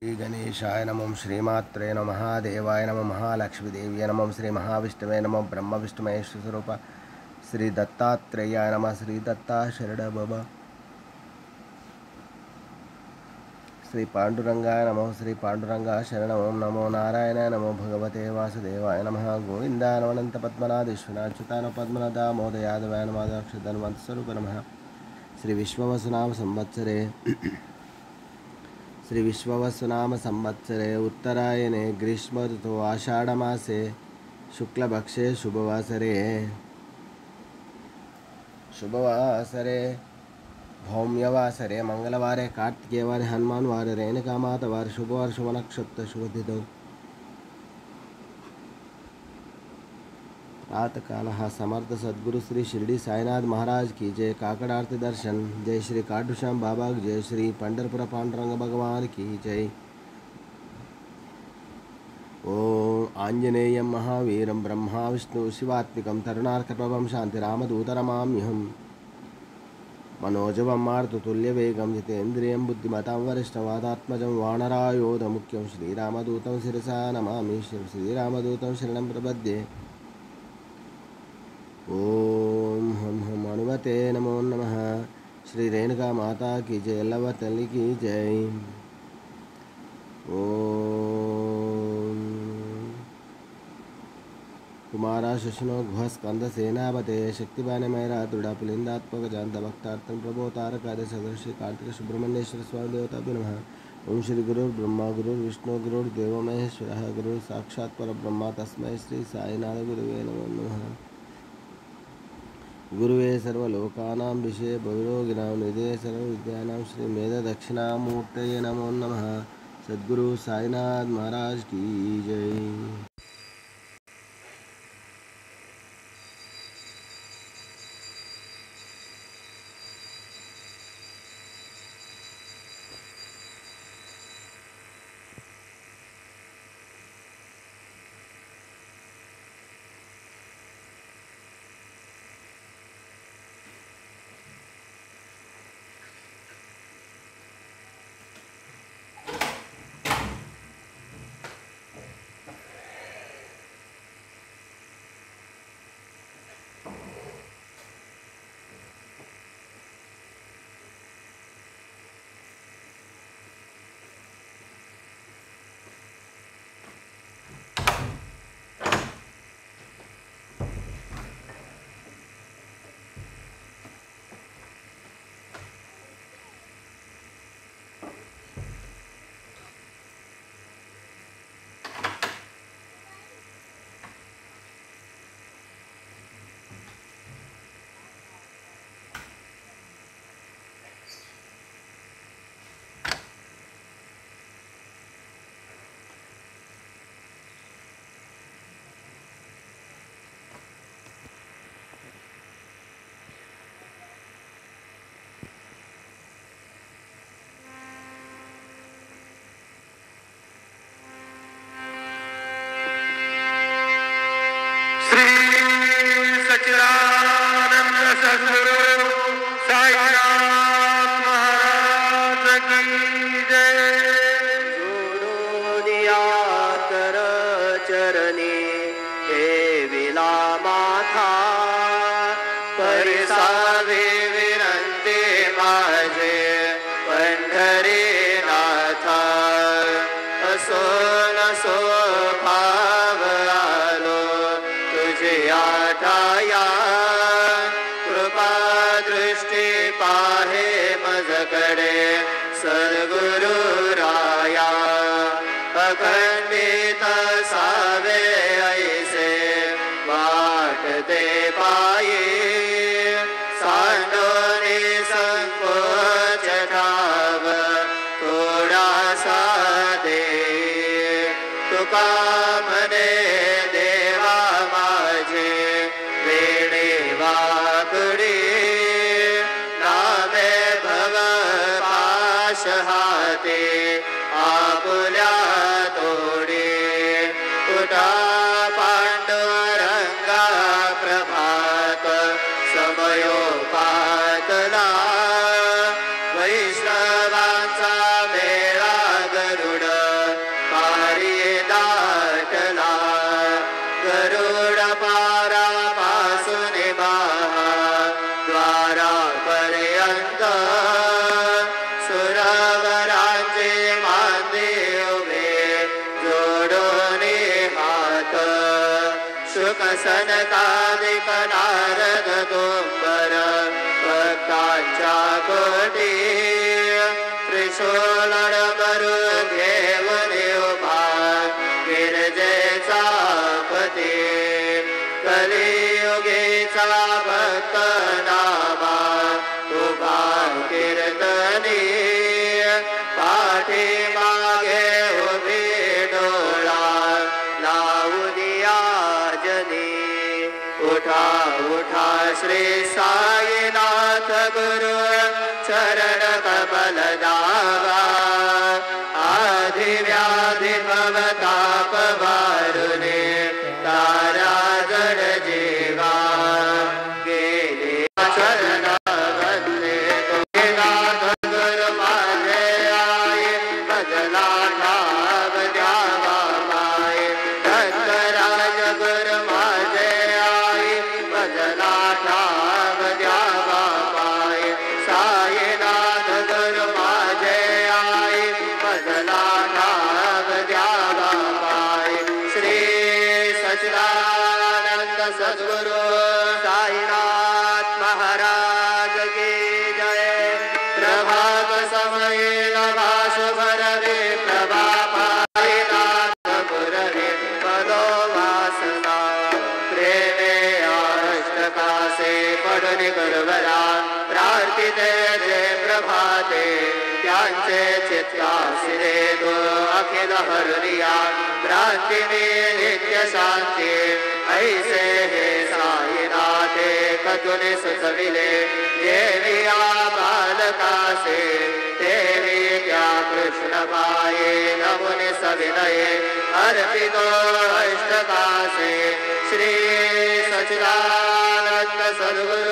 श्री गणेशाय नमः श्रीमात्रे नमः महादेवाय नमः महालक्ष्मीदेव्यै नमः श्री महाविष्णवे नमः ब्रह्म विष्णु महेश स्वरूप श्री दत्तात्रेयाय नमः श्री दत्ता शरण बाबा श्री पांडुरंगाय नमः श्री पांडुरंगा शरण ओम नमो नारायणाय नमो भगवते वासुदेवाय नमः गोविंदाय नमः अनंत पद्मनाभ विश्वनाथच्युताय पद्मनाभ दामोदर यादवाय नमः दक्षधन्वंत स्वरूप नमः श्री विश्ववसुनाम संवत्सरे श्री विश्ववसुनाम संवत्सरे उत्तरायणे ग्रीष्म ऋतु आषाढ़मासे शुक्लपक्षे शुभवासरे भौम्यवासरे मंगलवारे कार्तिकेयवारे हनुमानवारे रेणुकामातवारे शुभवार शुभ नक्षत्र शुभतिथौ प्रातःकाल समर्थ सद्गुरु श्री शिरडी साईनाथ महाराज की जय। काकड़ आरती दर्शन। जय श्री काटूश्याम बाबा की जय। श्री पंढरपुर पांडुरंग भगवान की जय। ओम आंजनेयं महावीरं ब्रह्मा विष्णु शिवात्मिकं तरुणार्कप्रभं शान्तिरामदूतरमाम्यहम् मनोजवं मारुततुल्यवेगं जितेन्द्रियं बुद्धिमतां वरिष्ठवादात्मजं वानरायोधमुख्यं श्रीरामदूतं शिरसा नमामि। श्रीरामदूतं शरणं प्रपद्ये। ओम हम हनुमते नमो नमः। श्री रेणुका माता की जय। अल्लाह तल्ली की जय। ओम कुमारा शशनो घुह स्कंद सेनापते शक्तिवान मैरा दृढ़ पुलिंदात्मक जानता भक्तार्थम प्रभो तारकादे सदृश्य कार्तिक सुब्रह्मण्येश्वर स्वामी देवता नमः। ओम श्री गुरु ब्रह्मा गुरु विष्णु गुरु देव महेश्वर गुरु साक्षात् परब्रह्म तस्मै श्री साईनाथ गुरुवे नमो नमः। गुरुवे सर्वलोकानां विषये भवरोगिणां निधये सर्वविद्यानां श्री मेध दक्षिणामूर्तये नमो नमः। सद्गुरु साईनाथ महाराज की जय। शुकसनकादिक नारद दुंबर भक्तांच्या कोटी त्रिशूळ डमरू घेऊन उभा गिरजेचा पती कलियुगीचा भक्त नामा उभा कीर्तनी पाठी मागे उभी डोळा लावूनिया जनी उठा उठा श्री साईनाथ गुरु चरण कमल दावा आदि व्याधि भवताप वारुणे तारा जड जीवा गेले चरण बंदे तुझे नाथ गुरु माझे आये बदला ठाव द्यावा पाये दत्तराज गुरु माझे आये बदला ठाव द्यावा पाये साईनाथ गुरु माझे आये बदला ठाव द्यावा पाये श्री सच्चिदानंद सद्गुरु साईनाथ महाराज की जय। प्रभात समये नभास भरवे प्रभा पाये नाथ गुरवे पदो वासना प्रेमे अष्टकासे पडुनि गुरुवरा प्रार्थिते जे प्रभाते त्यांचे चित्तासी रे दो अखिल हरुनिया भ्रांती में नित्य शांति ऐसे हे साईनाथे कतुनि सुसविले देविया बालका से देवी क्या कृष्ण पाए नमुनि सविनये अर्पितो अष्टका से श्री सच्चिदानंद सद्गुरु